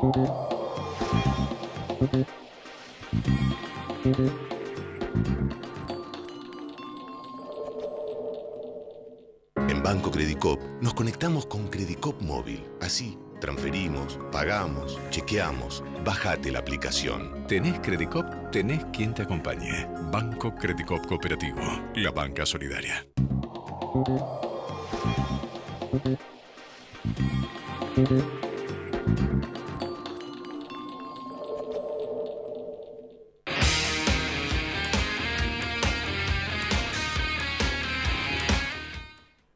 En Banco Credicop nos conectamos con Credicop Móvil. Así, transferimos, pagamos, chequeamos. Bájate la aplicación. ¿Tenés Credicop? Tenés quien te acompañe. Banco Credicop Cooperativo. La banca solidaria.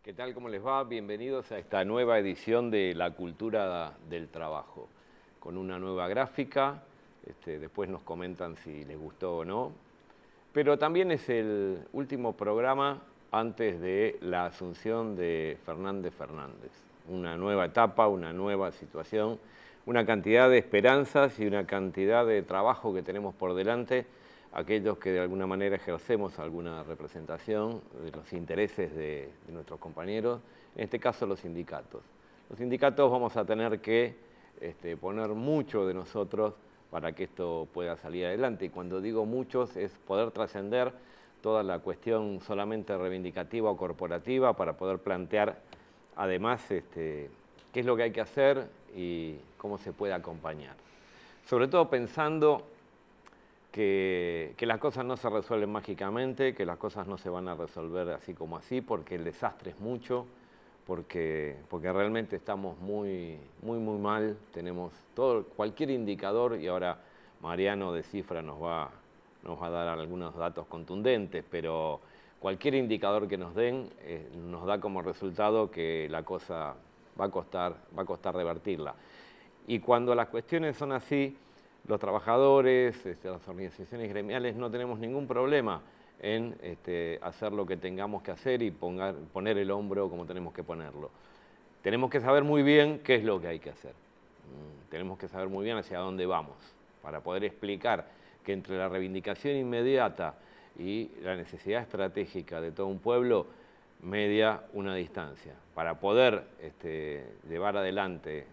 ¿Qué tal? ¿Cómo les va? Bienvenidos a esta nueva edición de La Cultura del Trabajo, con una nueva gráfica. Después nos comentan si les gustó o no. Pero también es el último programa antes de la asunción de Fernández. Una nueva etapa, una nueva situación, una cantidad de esperanzas y una cantidad de trabajo que tenemos por delante, aquellos que de alguna manera ejercemos alguna representación de los intereses de nuestros compañeros, en este caso los sindicatos. Los sindicatos vamos a tener que poner mucho de nosotros para que esto pueda salir adelante. Y cuando digo muchos es poder trascender toda la cuestión solamente reivindicativa o corporativa para poder plantear además qué es lo que hay que hacer y cómo se puede acompañar. Sobre todo pensando que las cosas no se resuelven mágicamente, que las cosas no se van a resolver así como así, porque el desastre es mucho, porque realmente estamos muy mal, tenemos cualquier indicador, y ahora Mariano de Cifra nos va a dar algunos datos contundentes, pero cualquier indicador que nos den nos da como resultado que la cosa va a costar revertirla. Y cuando las cuestiones son así, los trabajadores, las organizaciones gremiales, no tenemos ningún problema en hacer lo que tengamos que hacer y poner el hombro como tenemos que ponerlo. Tenemos que saber muy bien qué es lo que hay que hacer. Tenemos que saber muy bien hacia dónde vamos, para poder explicar que entre la reivindicación inmediata y la necesidad estratégica de todo un pueblo, media una distancia. Para poder llevar adelante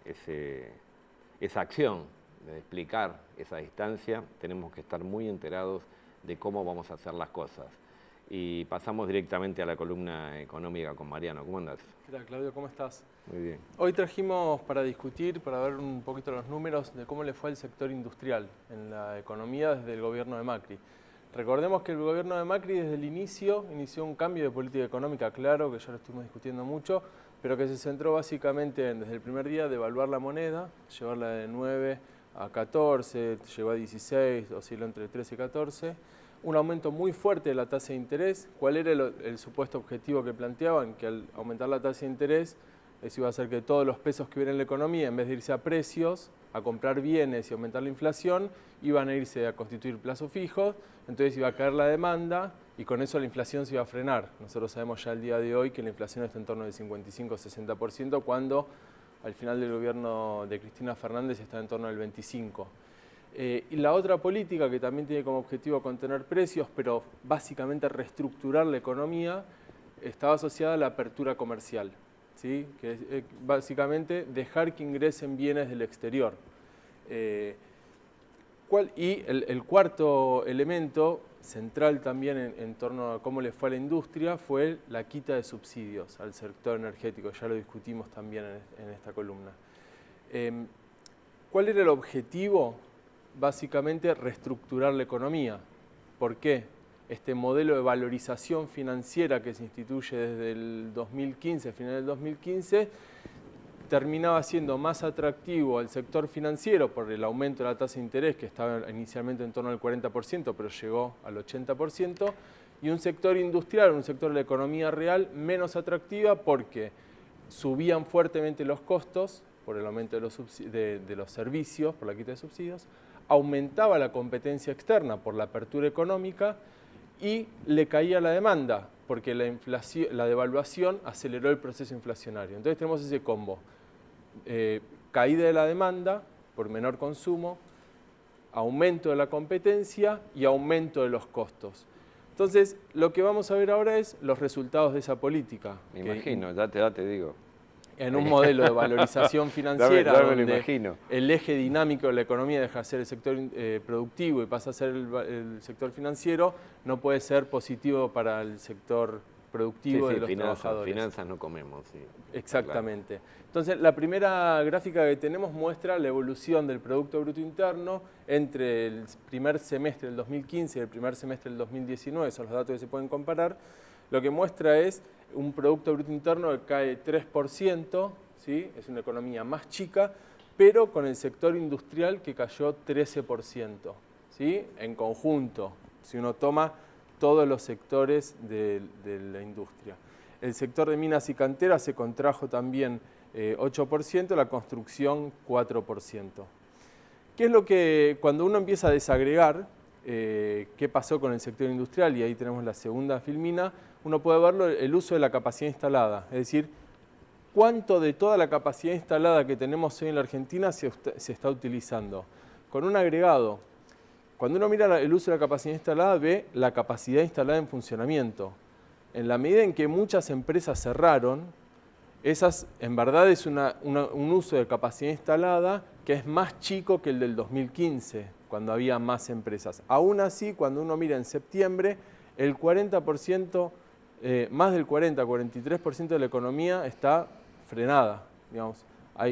esa acción de explicar esa distancia, tenemos que estar muy enterados de cómo vamos a hacer las cosas. Y pasamos directamente a la columna económica con Mariano. ¿Cómo andás? ¿Qué tal, Claudio? ¿Cómo estás? Muy bien. Hoy trajimos para discutir, para ver un poquito los números de cómo le fue al sector industrial en la economía desde el gobierno de Macri. Recordemos que el gobierno de Macri desde el inició un cambio de política económica, claro, que ya lo estuvimos discutiendo mucho, pero que se centró básicamente en, desde el primer día, devaluar la moneda, llevarla de 9 a 14, llegó a 16, osciló entre 13 y 14. Un aumento muy fuerte de la tasa de interés. ¿Cuál era el supuesto objetivo que planteaban? Que al aumentar la tasa de interés, eso iba a hacer que todos los pesos que hubiera en la economía, en vez de irse a precios, a comprar bienes y aumentar la inflación, iban a irse a constituir plazos fijos, entonces iba a caer la demanda y con eso la inflación se iba a frenar. Nosotros sabemos ya el día de hoy que la inflación está en torno del 55-60%, cuando al final del gobierno de Cristina Fernández está en torno al 25%. Y la otra política que también tiene como objetivo contener precios, pero básicamente reestructurar la economía, estaba asociada a la apertura comercial, ¿sí? Que es básicamente dejar que ingresen bienes del exterior. Y el cuarto elemento central también en torno a cómo le fue a la industria fue la quita de subsidios al sector energético, ya lo discutimos también en esta columna. ¿Cuál era el objetivo? Básicamente reestructurar la economía. ¿Por qué? Este modelo de valorización financiera que se instituye desde el 2015, final del 2015, terminaba siendo más atractivo al sector financiero por el aumento de la tasa de interés, que estaba inicialmente en torno al 40%, pero llegó al 80%, y un sector industrial, un sector de la economía real, menos atractiva subían fuertemente los costos por el aumento de los servicios, por la quita de subsidios, aumentaba la competencia externa por la apertura económica y le caía la demanda, porque la devaluación aceleró el proceso inflacionario. Entonces tenemos ese combo, caída de la demanda por menor consumo, aumento de la competencia y aumento de los costos. Entonces, lo que vamos a ver ahora es los resultados de esa política. Me imagino, ya te digo. en un modelo de valorización financiera Ya me lo donde imagino. el eje dinámico de la economía deja de ser el sector productivo y pasa a ser el sector financiero, no puede ser positivo para el sector productivo de los trabajadores. Finanzas no comemos. Sí. Exactamente. Entonces, la primera gráfica que tenemos muestra la evolución del Producto Bruto Interno entre el primer semestre del 2015 y el primer semestre del 2019, son los datos que se pueden comparar. Lo que muestra es un Producto Bruto Interno que cae 3%, ¿sí? Es una economía más chica, pero con el sector industrial que cayó 13%, ¿sí? En conjunto, si uno toma todos los sectores de la industria. El sector de minas y canteras se contrajo también 8%, la construcción 4%. ¿Qué es lo que, cuando uno empieza a desagregar qué pasó con el sector industrial, y ahí tenemos la segunda filmina, uno puede verlo, el uso de la capacidad instalada, es decir, cuánto de toda la capacidad instalada que tenemos hoy en la Argentina se está utilizando. Con un agregado, cuando uno mira el uso de la capacidad instalada, ve la capacidad instalada en funcionamiento. En la medida en que muchas empresas cerraron, esas en verdad es un uso de capacidad instalada que es más chico que el del 2015, cuando había más empresas. Aún así, cuando uno mira en septiembre, el 40%, más del 40-43% de la economía está frenada, digamos.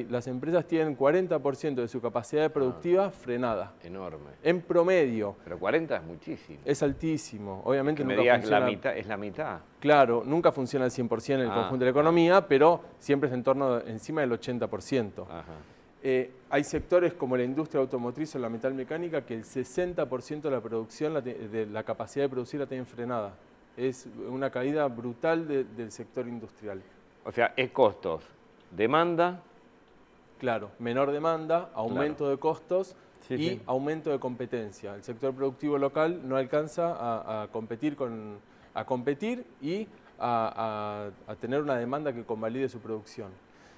Las empresas tienen 40% de su capacidad productiva frenada. Enorme. En promedio. Pero 40 es muchísimo. Es altísimo. Obviamente que me nunca digas funciona, la mitad, es la mitad. Claro, nunca funciona al 100% en el conjunto de la economía, pero siempre es encima del 80%. Ajá. Hay sectores como la industria automotriz o la metalmecánica que el 60% de la producción, de la capacidad de producir la tienen frenada. Es una caída brutal del sector industrial. O sea, es costos, demanda. Claro, menor demanda, aumento de costos y aumento de competencia. El sector productivo local no alcanza a competir y a tener una demanda que convalide su producción.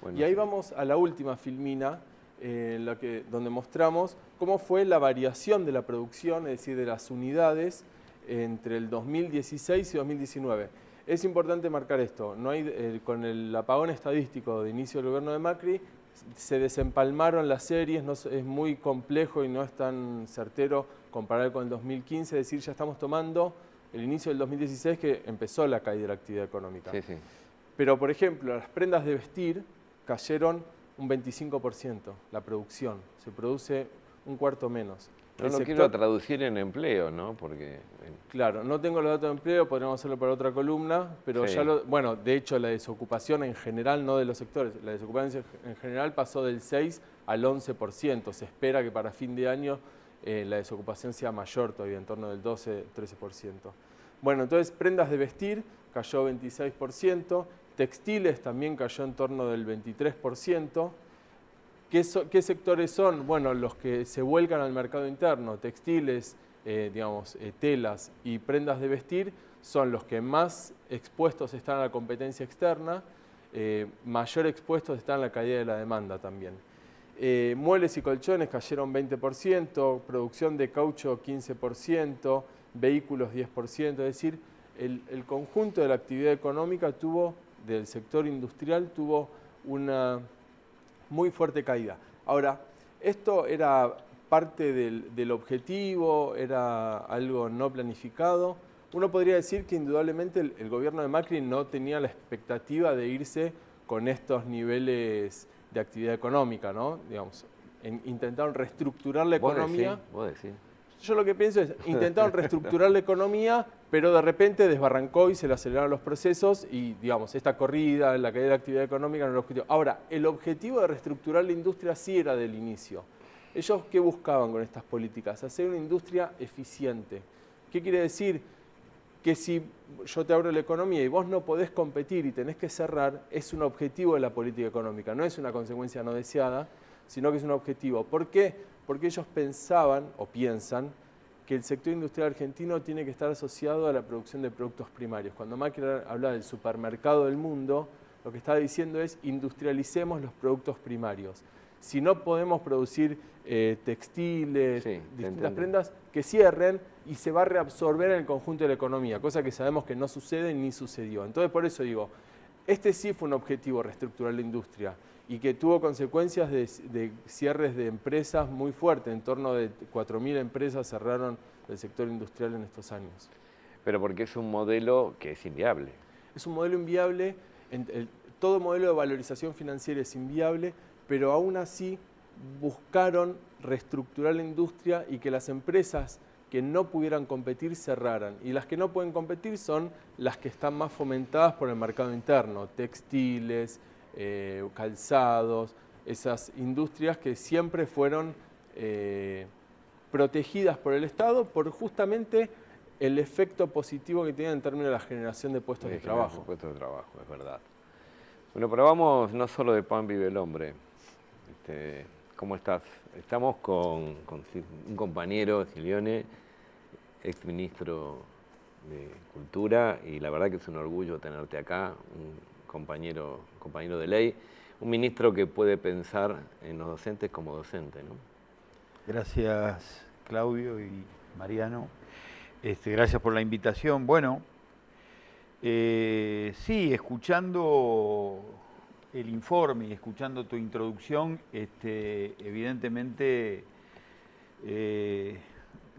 Bueno, y ahí vamos a la última filmina, donde mostramos cómo fue la variación de la producción, es decir, de las unidades entre el 2016 y 2019. Es importante marcar esto, con el apagón estadístico de inicio del gobierno de Macri, se desempalmaron las series, es muy complejo y no es tan certero comparar con el 2015, es decir, ya estamos tomando el inicio del 2016 que empezó la caída de la actividad económica. Sí, sí. Pero, por ejemplo, las prendas de vestir cayeron un 25%, la producción, se produce un cuarto menos. No lo quiero traducir en empleo, ¿no? Porque... Claro, no tengo los datos de empleo, podríamos hacerlo para otra columna, pero sí. Bueno, de hecho la desocupación en general, no de los sectores, la desocupación en general pasó del 6 al 11%. Se espera que para fin de año la desocupación sea mayor todavía, en torno del 12-13%. Bueno, entonces prendas de vestir cayó 26%, textiles también cayó en torno del 23%. ¿Qué sectores son? Bueno, los que se vuelcan al mercado interno, textiles, telas y prendas de vestir, son los que más expuestos están a la competencia externa, mayor expuestos están a la caída de la demanda también. Muebles y colchones cayeron 20%, producción de caucho 15%, vehículos 10%, es decir, el conjunto de la actividad económica del sector industrial tuvo una muy fuerte caída. Ahora, esto era parte del objetivo, era algo no planificado. Uno podría decir que indudablemente el gobierno de Macri no tenía la expectativa de irse con estos niveles de actividad económica, ¿no? Digamos, intentaron reestructurar la economía. ¿Vos decís? Yo lo que pienso es, intentaron reestructurar la economía, pero de repente desbarrancó y se le aceleraron los procesos y, digamos, esta corrida, la caída de la actividad económica no era el objetivo. Ahora, el objetivo de reestructurar la industria sí era del inicio. ¿Ellos qué buscaban con estas políticas? Hacer una industria eficiente. ¿Qué quiere decir? Que si yo te abro la economía y vos no podés competir y tenés que cerrar, es un objetivo de la política económica, no es una consecuencia no deseada, sino que es un objetivo. ¿Por qué? Porque ellos pensaban o piensan que el sector industrial argentino tiene que estar asociado a la producción de productos primarios. Cuando Macri habla del supermercado del mundo, lo que está diciendo es industrialicemos los productos primarios. Si no podemos producir textiles, distintas prendas, que cierren y se va a reabsorber en el conjunto de la economía, cosa que sabemos que no sucede ni sucedió. Entonces, por eso digo, Este sí fue un objetivo, reestructurar la industria, y que tuvo consecuencias de cierres de empresas muy fuertes. En torno de 4.000 empresas cerraron del sector industrial en estos años. Pero porque es un modelo que es inviable. Es un modelo inviable, todo modelo de valorización financiera es inviable, pero aún así buscaron reestructurar la industria y que las empresas que no pudieran competir cerraran. Y las que no pueden competir son las que están más fomentadas por el mercado interno, textiles, calzados, esas industrias que siempre fueron protegidas por el Estado por justamente el efecto positivo que tienen en términos de la generación de puestos de trabajo. Puestos de trabajo, es verdad. Bueno, pero vamos, no solo de pan vive el hombre. ¿Cómo estás? Estamos con un compañero, Silione, exministro de Cultura, y la verdad que es un orgullo tenerte acá, un compañero de ley, un ministro que puede pensar en los docentes como docente, ¿no? Gracias, Claudio y Mariano. Gracias por la invitación. Bueno, sí, escuchando el informe y escuchando tu introducción, evidentemente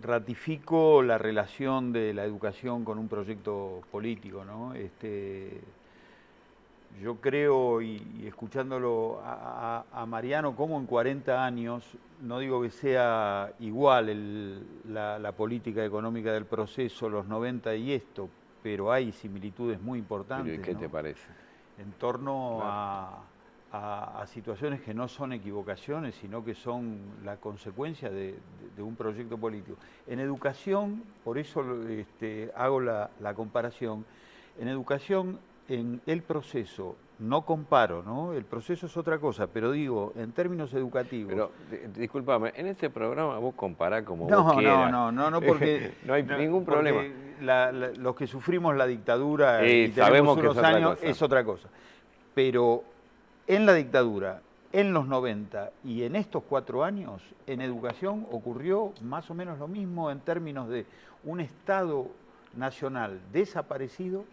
ratifico la relación de la educación con un proyecto político, ¿no? Yo creo, y escuchándolo a Mariano, como en 40 años, no digo que sea igual la política económica del proceso, los 90 y esto, pero hay similitudes muy importantes. ¿Y qué ¿no? te parece? En torno Claro. a situaciones que no son equivocaciones, sino que son la consecuencia de un proyecto político. En educación, por eso hago la comparación, en educación, en el proceso, no comparo, ¿no? El proceso es otra cosa, pero digo, en términos educativos... Pero, discúlpame, en este programa vos comparás como No, vos quieras. no, porque... no hay ningún problema. Los que sufrimos la dictadura y sabemos tenemos que unos es otra años cosa. es otra cosa. Pero en la dictadura, en los 90 y en estos 4 años, en educación ocurrió más o menos lo mismo en términos de un Estado nacional desaparecido,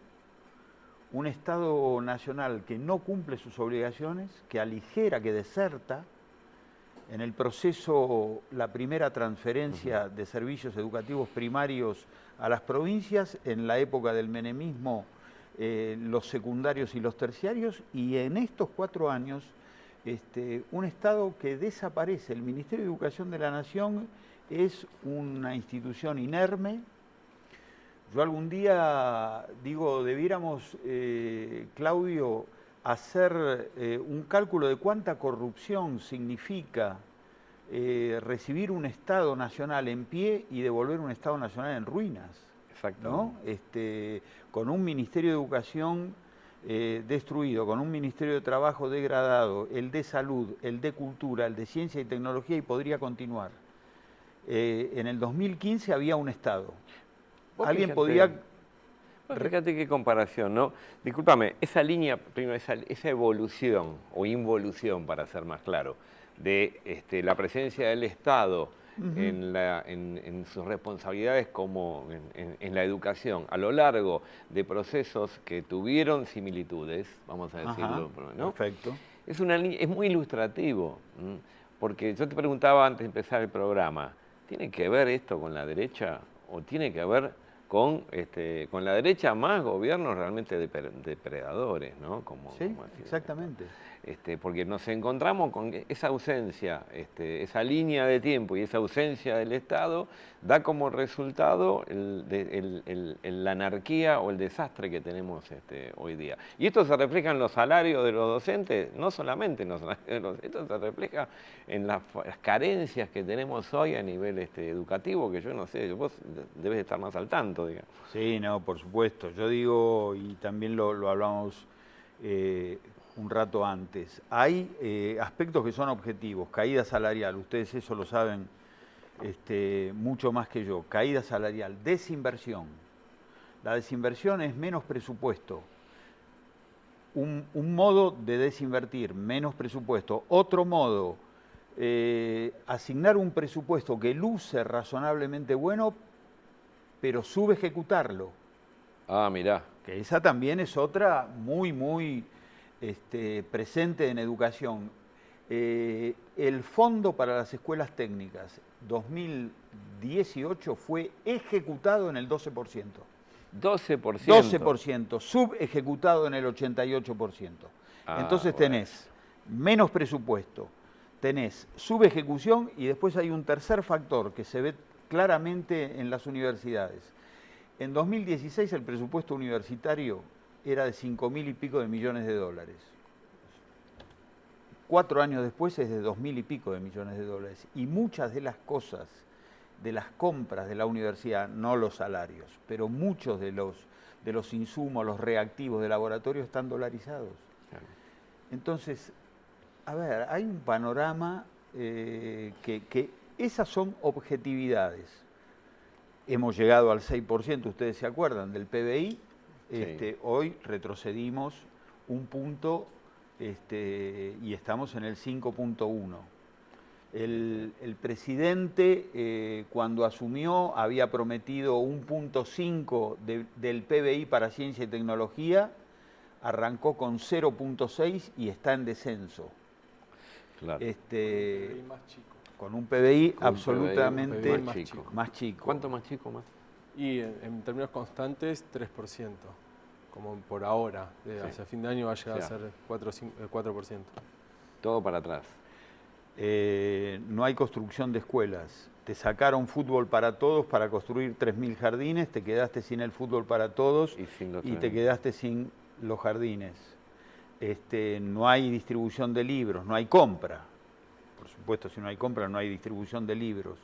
un Estado nacional que no cumple sus obligaciones, que aligera, que deserta. En el proceso, la primera transferencia de servicios educativos primarios a las provincias, en la época del menemismo, los secundarios y los terciarios, y en estos 4 años, un Estado que desaparece. El Ministerio de Educación de la Nación es una institución inerme. Yo algún día digo, debiéramos, Claudio, hacer un cálculo de cuánta corrupción significa recibir un Estado nacional en pie y devolver un Estado nacional en ruinas. Exacto. ¿No? Con un Ministerio de Educación destruido, con un Ministerio de Trabajo degradado, el de Salud, el de Cultura, el de Ciencia y Tecnología, y podría continuar. En el 2015 había un Estado. Alguien podía... Fíjate qué comparación, ¿no? Discúlpame, esa línea, primero, esa evolución o involución, para ser más claro, de la presencia del Estado en sus responsabilidades como en la educación, a lo largo de procesos que tuvieron similitudes, vamos a decirlo, ¿no? Perfecto. Es muy ilustrativo, porque yo te preguntaba antes de empezar el programa, ¿tiene que ver esto con la derecha o tiene que ver con la derecha más gobiernos realmente depredadores, ¿no? Sí, exactamente. Porque nos encontramos con esa ausencia, esa línea de tiempo y esa ausencia del Estado da como resultado la anarquía o el desastre que tenemos hoy día. Y esto se refleja en los salarios de los docentes, no solamente en los salarios de los docentes, esto se refleja en las carencias que tenemos hoy a nivel educativo, que yo no sé, vos debes estar más al tanto, digamos. Sí, no, por supuesto. Yo digo, y también lo hablamos un rato antes, hay aspectos que son objetivos, caída salarial, ustedes eso lo saben mucho más que yo, caída salarial, desinversión. La desinversión es menos presupuesto. Un modo de desinvertir, menos presupuesto. Otro modo, asignar un presupuesto que luce razonablemente bueno, pero subejecutarlo. Ah, mirá. que esa también es otra muy presente en educación. El fondo para las escuelas técnicas 2018 fue ejecutado en el 12%. 12%. 12%, subejecutado en el 88%. Entonces tenés menos presupuesto, tenés subejecución y después hay un tercer factor que se ve claramente en las universidades. En 2016 el presupuesto universitario era de 5.000 y pico de millones de dólares. 4 años después es de 2.000 y pico de millones de dólares. Y muchas de las cosas, de las compras de la universidad, no los salarios, pero muchos de los insumos, los reactivos de laboratorio están dolarizados. Claro. Entonces, a ver, hay un panorama que esas son objetividades. Hemos llegado al 6%, ustedes se acuerdan, del PBI. Sí. Hoy retrocedimos un punto y estamos en el 5.1. El presidente, cuando asumió, había prometido 1.5 del PBI para ciencia y tecnología, arrancó con 0.6 y está en descenso. Claro. Con un PBI absolutamente más chico. ¿Cuánto más chico más? Y en términos constantes, 3%, como por ahora. Hacia fin de año va a llegar a ser 4%. Todo para atrás. No hay construcción de escuelas. Te sacaron fútbol para todos para construir 3.000 jardines, te quedaste sin el fútbol para todos y te quedaste sin los jardines. No hay distribución de libros, no hay compra. Por supuesto, si no hay compra, no hay distribución de libros.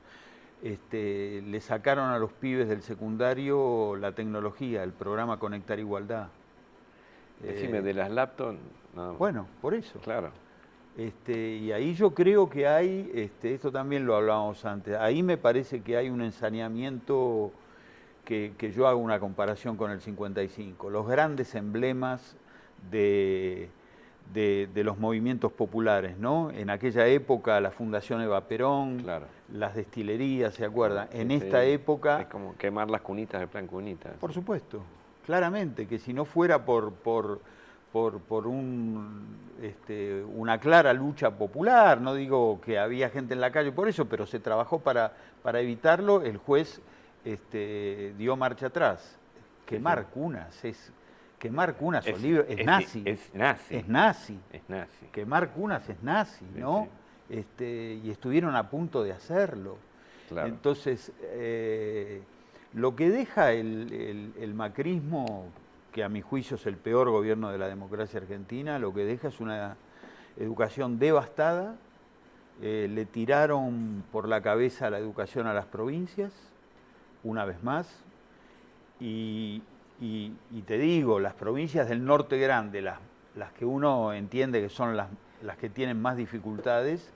Le sacaron a los pibes del secundario la tecnología, el programa Conectar Igualdad. Decime, de las laptops... No. Bueno, por eso. Claro. Y ahí yo creo que hay, esto también lo hablábamos antes, ahí me parece que hay un ensaneamiento que yo hago una comparación con el 55. Los grandes emblemas de los movimientos populares, ¿no? En aquella época la Fundación Eva Perón, claro, las destilerías, ¿se acuerdan? Sí, en esta época... Es como quemar las cunitas del plan Cunitas. Por supuesto, claramente, que si no fuera por una clara lucha popular, no digo que había gente en la calle por eso, pero se trabajó para evitarlo, el juez dio marcha atrás. Quemar cunas es... Quemar cunas o libros es nazi. Es nazi. Es nazi. Es nazi. Quemar cunas es nazi, ¿no? Sí. Y estuvieron a punto de hacerlo. Claro. Entonces, lo que deja el macrismo, que a mi juicio es el peor gobierno de la democracia argentina, lo que deja es una educación devastada. Le tiraron por la cabeza la educación a las provincias, una vez más, y te digo, las provincias del norte grande, las que uno entiende que son las que tienen más dificultades,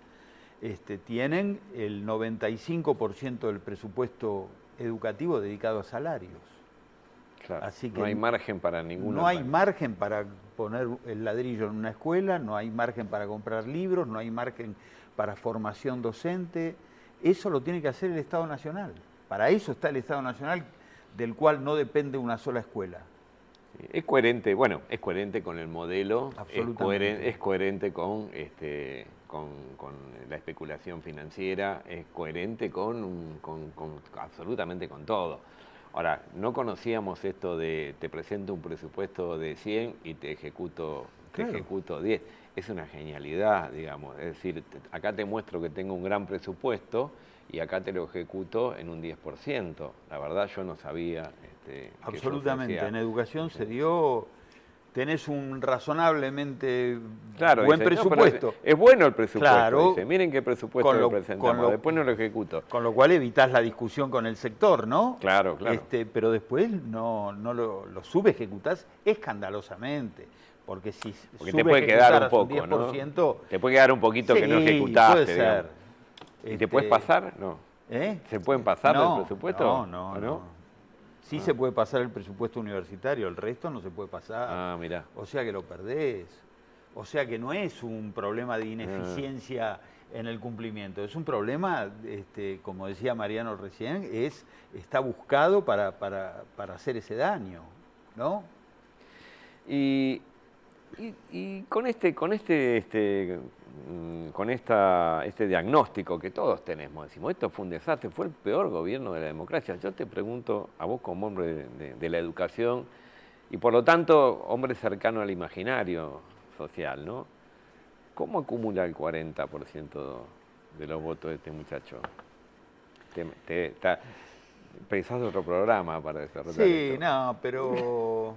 tienen el 95% del presupuesto educativo dedicado a salarios. Claro, así que no hay margen para ninguno. No hay margen para poner el ladrillo en una escuela, no hay margen para comprar libros, no hay margen para formación docente. Eso lo tiene que hacer el Estado Nacional. Para eso está el Estado Nacional, del cual no depende una sola escuela. Es coherente, bueno, es coherente con el modelo, es coherente con la especulación financiera, es coherente absolutamente con todo. Ahora, no conocíamos esto de te presento un presupuesto de 100 y te ejecuto 10. Es una genialidad, digamos. Es decir, acá te muestro que tengo un gran presupuesto y acá te lo ejecuto en un 10%. La verdad yo no sabía. Absolutamente. En educación se dio, tenés un razonablemente buen dice, presupuesto. No, es bueno el presupuesto, claro, dice. Miren qué presupuesto le presentamos, después no lo ejecuto. Con lo cual evitás la discusión con el sector, ¿no? Claro, claro. Pero después no lo subejecutás escandalosamente. Porque si te puede quedar un poco, 10%, ¿no? Te puede quedar un poquito que no ejecutaste. Puede ser. ¿Y te puedes pasar? No. ¿Se pueden pasar del presupuesto? No. Sí se puede pasar el presupuesto universitario, el resto no se puede pasar. Ah, mirá. O sea que lo perdés. O sea que no es un problema de ineficiencia en el cumplimiento, es un problema, como decía Mariano recién, está buscado para hacer ese daño, ¿no? Y con este diagnóstico que todos tenemos, decimos, esto fue un desastre, fue el peor gobierno de la democracia. Yo te pregunto a vos como hombre de la educación y por lo tanto hombre cercano al imaginario social, ¿no? ¿Cómo acumula el 40% de los votos de este muchacho? Pensás otro programa para desarrollar Sí, esto. no, pero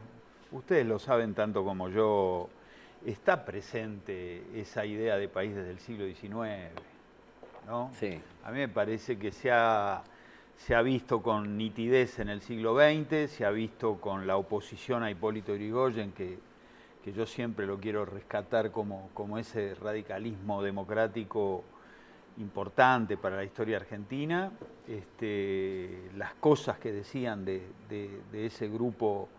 ustedes lo saben tanto como yo, está presente esa idea de país desde el siglo XIX, ¿no? Sí. A mí me parece que se ha visto con nitidez en el siglo XX, se ha visto con la oposición a Hipólito Yrigoyen, que yo siempre lo quiero rescatar como ese radicalismo democrático importante para la historia argentina, las cosas que decían de ese grupo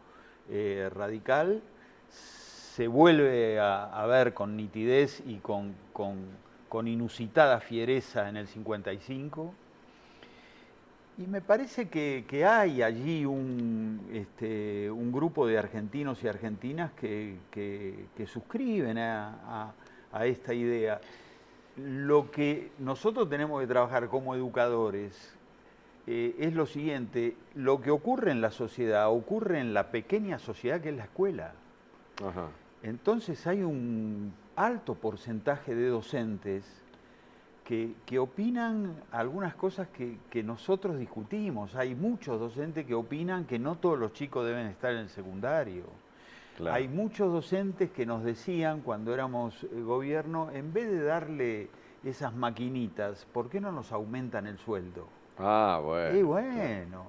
radical, se vuelve a ver con nitidez y con inusitada fiereza en el 55. Y me parece que hay allí un grupo de argentinos y argentinas que suscriben a esta idea. Lo que nosotros tenemos que trabajar como educadores es lo siguiente: lo que ocurre en la sociedad ocurre en la pequeña sociedad que es la escuela. Ajá. Entonces hay un alto porcentaje de docentes que opinan algunas cosas que nosotros discutimos. Hay muchos docentes que opinan que no todos los chicos deben estar en el secundario. Claro. Hay muchos docentes que nos decían cuando éramos gobierno, en vez de darle esas maquinitas, ¿por qué no nos aumentan el sueldo? Ah, bueno. Y bueno,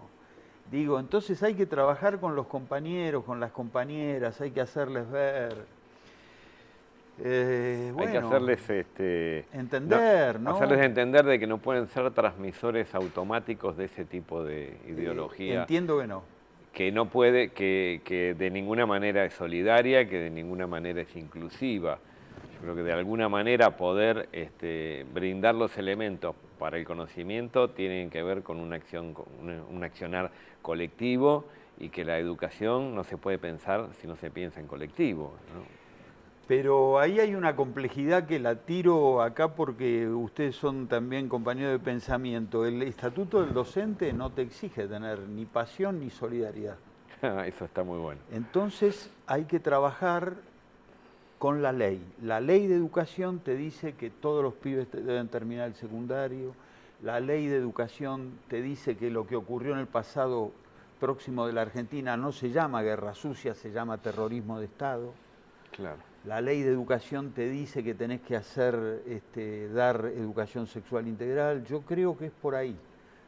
digo, entonces hay que trabajar con los compañeros, con las compañeras, hay que hacerles ver. Hay que Bueno, hacerles entender, ¿no? hacerles entender de que no pueden ser transmisores automáticos de ese tipo de ideología. Entiendo que no. Que no puede, que de ninguna manera es solidaria, que de ninguna manera es inclusiva. Yo creo que de alguna manera poder brindar los elementos para el conocimiento tienen que ver con una acción, un accionar colectivo, y que la educación no se puede pensar si no se piensa en colectivo, ¿no? Pero ahí hay una complejidad que la tiro acá porque ustedes son también compañeros de pensamiento. El estatuto del docente no te exige tener ni pasión ni solidaridad. Eso está muy bueno. Entonces hay que trabajar con la ley. La ley de educación te dice que todos los pibes deben terminar el secundario. La ley de educación te dice que lo que ocurrió en el pasado próximo de la Argentina no se llama guerra sucia, se llama terrorismo de Estado. Claro. La ley de educación te dice que tenés que dar educación sexual integral. Yo creo que es por ahí.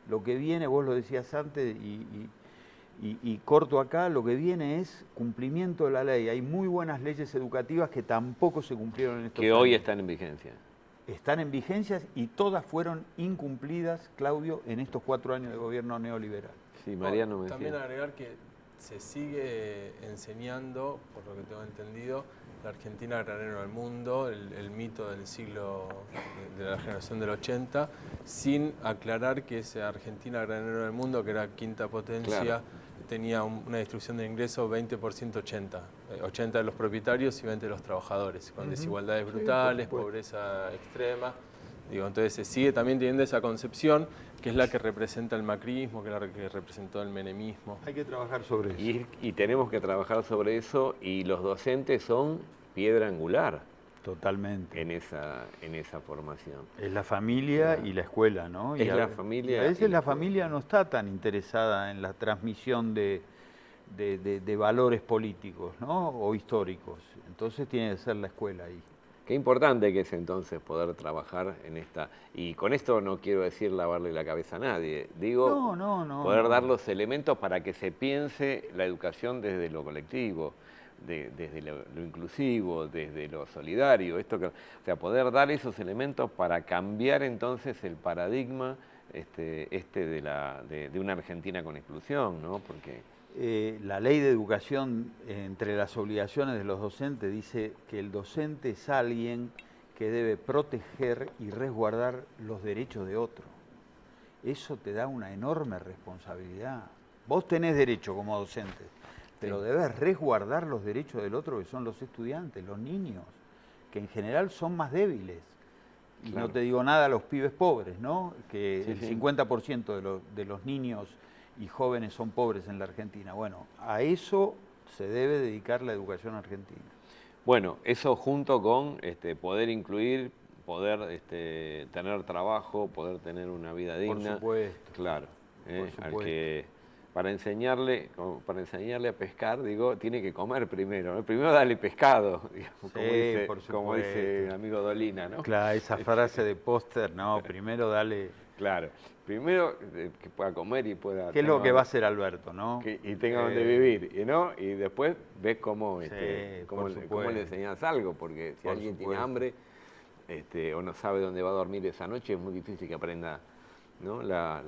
Lo que viene, vos lo decías antes y corto acá, lo que viene es cumplimiento de la ley. Hay muy buenas leyes educativas que tampoco se cumplieron en estos Que años. hoy están en vigencia. Están en vigencia y todas fueron incumplidas, Claudio, en estos 4 años de gobierno neoliberal. Sí, Mariano me También decía. agregar que se sigue enseñando, por lo que tengo entendido, la Argentina granero del mundo, el mito del siglo, de la generación del 80, sin aclarar que esa Argentina granero del mundo, que era quinta potencia, Claro. tenía una distribución de ingresos 20% 80. 80 de los propietarios y 20 de los trabajadores, con desigualdades brutales, supuesto. pobreza extrema. Digo, entonces se sigue también teniendo esa concepción, que es la que representa el macrismo, que es la que representó el menemismo. Hay que trabajar sobre eso. Y tenemos que trabajar sobre eso, y los docentes son piedra angular Totalmente. en esa formación. Es la familia y la escuela, ¿no? Es Y la familia y a y veces la la familia no está tan interesada en la transmisión de valores políticos, ¿no? O históricos. Entonces tiene que ser la escuela ahí. Qué importante que es entonces poder trabajar en esta... Y con esto no quiero decir lavarle la cabeza a nadie. Digo, No. poder dar los elementos para que se piense la educación desde lo colectivo, desde lo inclusivo, desde lo solidario. O sea, poder dar esos elementos para cambiar entonces el paradigma de una Argentina con exclusión, ¿no? Porque... La ley de educación, entre las obligaciones de los docentes, dice que el docente es alguien que debe proteger y resguardar los derechos de otro. Eso te da una enorme responsabilidad. Vos tenés derecho como docente, pero debes resguardar los derechos del otro, que son los estudiantes, los niños, que en general son más débiles. Y Claro. no te digo nada a los pibes pobres, ¿no? Que Sí, el sí. 50% de los niños y jóvenes son pobres en la Argentina. Bueno, a eso se debe dedicar la educación argentina. Bueno, eso junto con poder incluir, poder tener trabajo, poder tener una vida digna. Por supuesto. Claro. Por Al supuesto. que para enseñarle a pescar, digo, tiene que comer primero, ¿no? Primero dale pescado, digamos, Sí, por como dice supuesto. el amigo Dolina, ¿no? Claro, esa frase de póster, no, primero dale... Claro. Primero que pueda comer y pueda... ¿Qué es lo que va a hacer Alberto, no? y tenga donde vivir, ¿no? Y después ves cómo, Sí, cómo por le supuesto. enseñas algo, porque si Por alguien tiene supuesto. hambre o no sabe dónde va a dormir esa noche, es muy difícil que aprenda, ¿no? La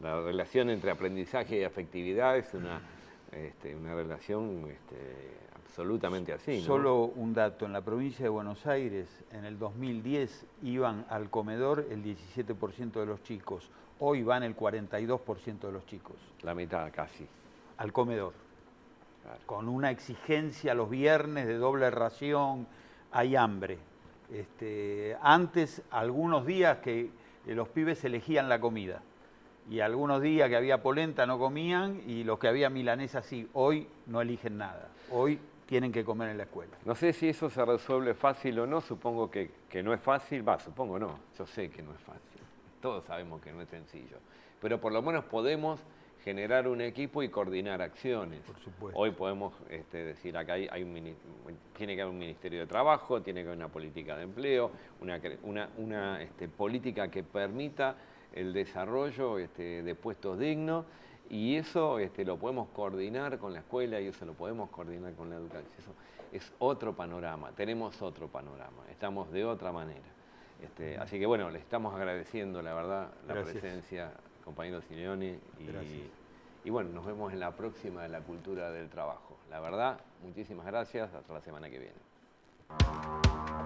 relación entre aprendizaje y afectividad es una relación absolutamente así, ¿no? Solo un dato, en la provincia de Buenos Aires, en el 2010 iban al comedor el 17% de los chicos, hoy van el 42% de los chicos La mitad casi. al comedor, Claro. con una exigencia los viernes de doble ración, hay hambre. Antes, algunos días que los pibes elegían la comida, y algunos días que había polenta no comían, y los que había milanesa sí, hoy no eligen nada, hoy tienen que comer en la escuela. No sé si eso se resuelve fácil o no, supongo que no es fácil, supongo no, yo sé que no es fácil, todos sabemos que no es sencillo, pero por lo menos podemos generar un equipo y coordinar acciones. Por supuesto. Hoy podemos decir, acá tiene que haber un Ministerio de Trabajo, tiene que haber una política de empleo, una política que permita el desarrollo de puestos dignos, y eso lo podemos coordinar con la escuela y eso lo podemos coordinar con la educación. Eso es otro panorama, tenemos otro panorama, estamos de otra manera. Así que bueno, le estamos agradeciendo la verdad la Gracias. presencia, compañero Sileoni, Gracias. y bueno, nos vemos en la próxima de la cultura del trabajo. La verdad, muchísimas gracias, hasta la semana que viene.